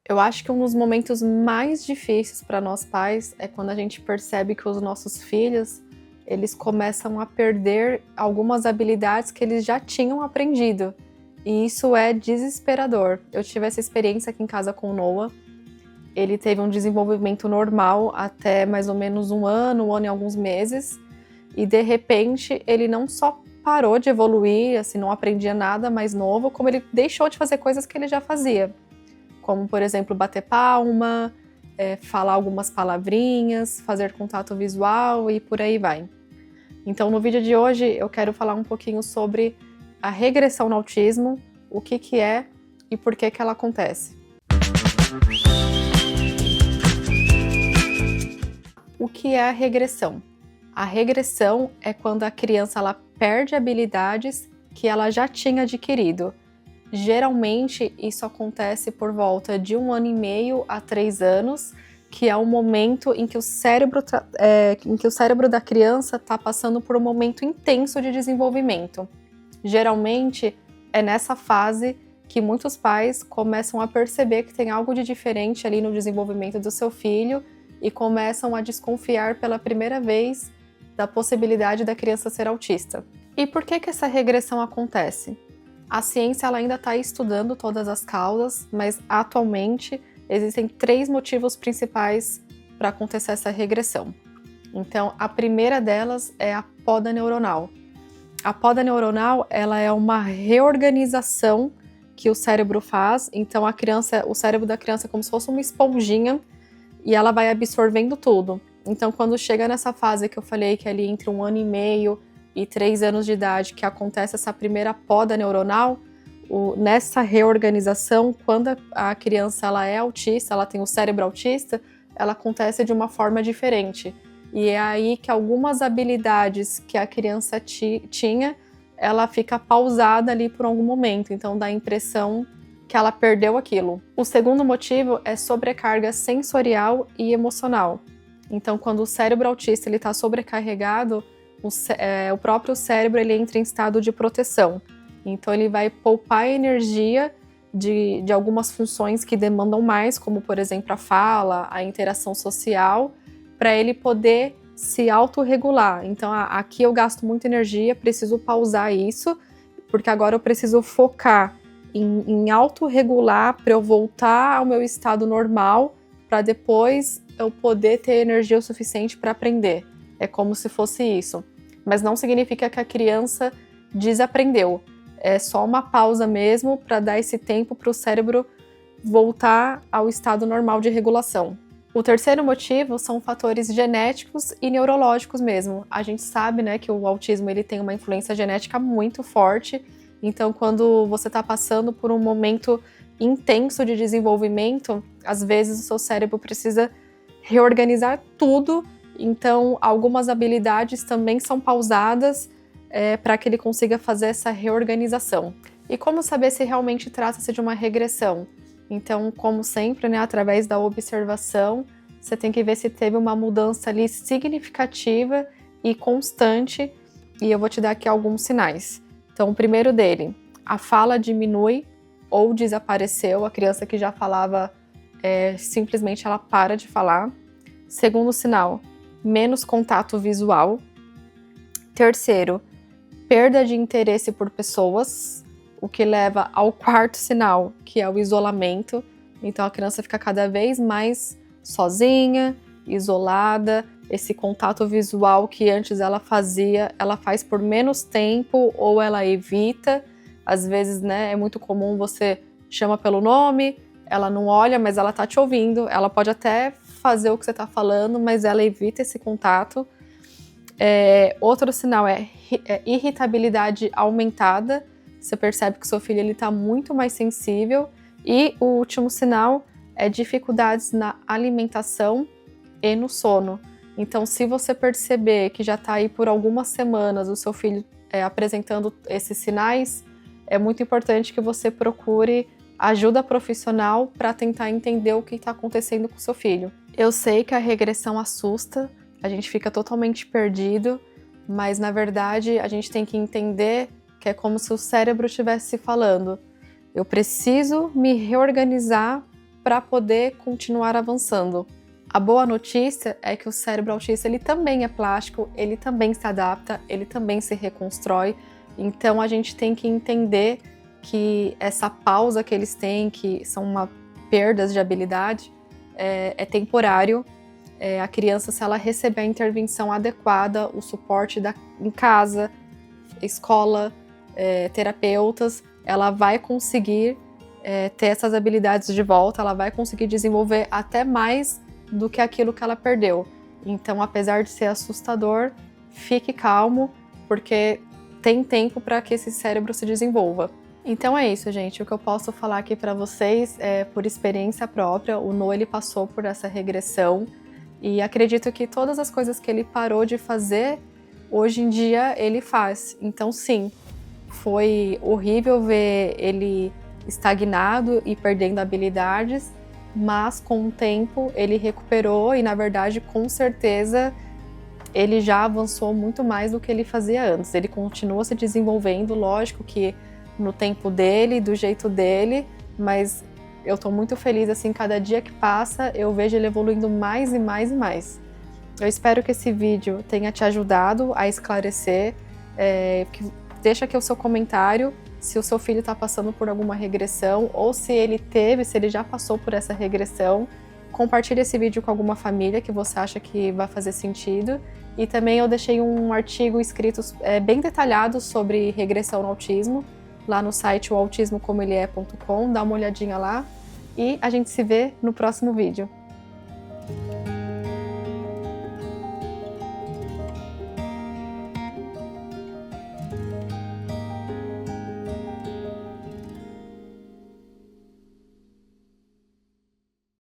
Eu acho que um dos momentos mais difíceis para nós pais é quando a gente percebe que os nossos filhos, eles começam a perder algumas habilidades que eles já tinham aprendido. E isso é desesperador. Eu tive essa experiência aqui em casa com o Noah. Ele teve um desenvolvimento normal até mais ou menos um ano e alguns meses. E de repente, ele não só parou de evoluir, assim, não aprendia nada mais novo, como ele deixou de fazer coisas que ele já fazia. Como, por exemplo, bater palma, falar algumas palavrinhas, fazer contato visual e por aí vai. Então, no vídeo de hoje, eu quero falar um pouquinho sobre a regressão no autismo, o que é e por que ela acontece. O que é a regressão? A regressão é quando a criança ela perde habilidades que ela já tinha adquirido. Geralmente, isso acontece por volta de 1 ano e meio a 3 anos, que é o momento em que o cérebro da criança está passando por um momento intenso de desenvolvimento. Geralmente, é nessa fase que muitos pais começam a perceber que tem algo de diferente ali no desenvolvimento do seu filho e começam a desconfiar pela primeira vez da possibilidade da criança ser autista. E por que essa regressão acontece? A ciência ela ainda está estudando todas as causas, mas atualmente existem 3 motivos principais para acontecer essa regressão. Então, a primeira delas é a poda neuronal. A poda neuronal ela é uma reorganização que o cérebro faz. Então, o cérebro da criança é como se fosse uma esponjinha e ela vai absorvendo tudo. Então, quando chega nessa fase que eu falei que é ali entre 1 ano e meio e 3 anos de idade, que acontece essa primeira poda neuronal, nessa reorganização, quando a criança ela é autista, ela tem o cérebro autista, ela acontece de uma forma diferente. E é aí que algumas habilidades que a criança tinha, ela fica pausada ali por algum momento, então dá a impressão que ela perdeu aquilo. O segundo motivo é sobrecarga sensorial e emocional. Então, quando o cérebro autista está sobrecarregado, o próprio cérebro ele entra em estado de proteção. Então, ele vai poupar energia de algumas funções que demandam mais, como, por exemplo, a fala, a interação social, para ele poder se autorregular. Então, aqui eu gasto muita energia, preciso pausar isso, porque agora eu preciso focar em autorregular para eu voltar ao meu estado normal, para depois eu poder ter energia o suficiente para aprender. É como se fosse isso. Mas não significa que a criança desaprendeu. É só uma pausa mesmo para dar esse tempo para o cérebro voltar ao estado normal de regulação. O terceiro motivo são fatores genéticos e neurológicos mesmo. A gente sabe, né, que o autismo ele tem uma influência genética muito forte. Então, quando você está passando por um momento intenso de desenvolvimento, às vezes o seu cérebro precisa reorganizar tudo. Então, algumas habilidades também são pausadas para que ele consiga fazer essa reorganização. E como saber se realmente trata-se de uma regressão? Então, como sempre, né, através da observação, você tem que ver se teve uma mudança ali significativa e constante, e eu vou te dar aqui alguns sinais. Então, o primeiro dele, a fala diminui ou desapareceu, a criança que já falava, simplesmente ela para de falar. Segundo sinal, menos contato visual. Terceiro, perda de interesse por pessoas, o que leva ao quarto sinal, que é o isolamento. Então a criança fica cada vez mais sozinha, isolada. Esse contato visual que antes ela fazia, ela faz por menos tempo ou ela evita. Às vezes, né, é muito comum você chama pelo nome, ela não olha, mas ela tá te ouvindo. Ela pode até fazer o que você tá falando, mas ela evita esse contato. Outro sinal é irritabilidade aumentada. Você percebe que seu filho ele tá muito mais sensível. E o último sinal é dificuldades na alimentação e no sono. Então, se você perceber que já está aí por algumas semanas o seu filho apresentando esses sinais, é muito importante que você procure ajuda profissional para tentar entender o que está acontecendo com o seu filho. Eu sei que a regressão assusta, a gente fica totalmente perdido, mas na verdade a gente tem que entender que é como se o cérebro estivesse falando: eu preciso me reorganizar para poder continuar avançando. A boa notícia é que o cérebro autista ele também é plástico, ele também se adapta, ele também se reconstrói. Então a gente tem que entender que essa pausa que eles têm, que são perdas de habilidade, é temporário. A criança, se ela receber a intervenção adequada, o suporte em casa, escola, terapeutas, ela vai conseguir ter essas habilidades de volta, ela vai conseguir desenvolver até mais do que aquilo que ela perdeu. Então, apesar de ser assustador, fique calmo, porque tem tempo para que esse cérebro se desenvolva. Então é isso, gente. O que eu posso falar aqui para vocês é por experiência própria. O Noah, ele passou por essa regressão e acredito que todas as coisas que ele parou de fazer, hoje em dia ele faz. Então sim, foi horrível ver ele estagnado e perdendo habilidades, mas com o tempo ele recuperou e, na verdade, com certeza, ele já avançou muito mais do que ele fazia antes. Ele continua se desenvolvendo, lógico que no tempo dele, do jeito dele, mas eu tô muito feliz, assim, cada dia que passa eu vejo ele evoluindo mais e mais e mais. Eu espero que esse vídeo tenha te ajudado a esclarecer, deixa aqui o seu comentário se o seu filho está passando por alguma regressão ou se ele já passou por essa regressão. Compartilhe esse vídeo com alguma família que você acha que vai fazer sentido. E também eu deixei um artigo escrito bem detalhado sobre regressão no autismo, lá no site autismocomoelhe.com, dá uma olhadinha lá e a gente se vê no próximo vídeo.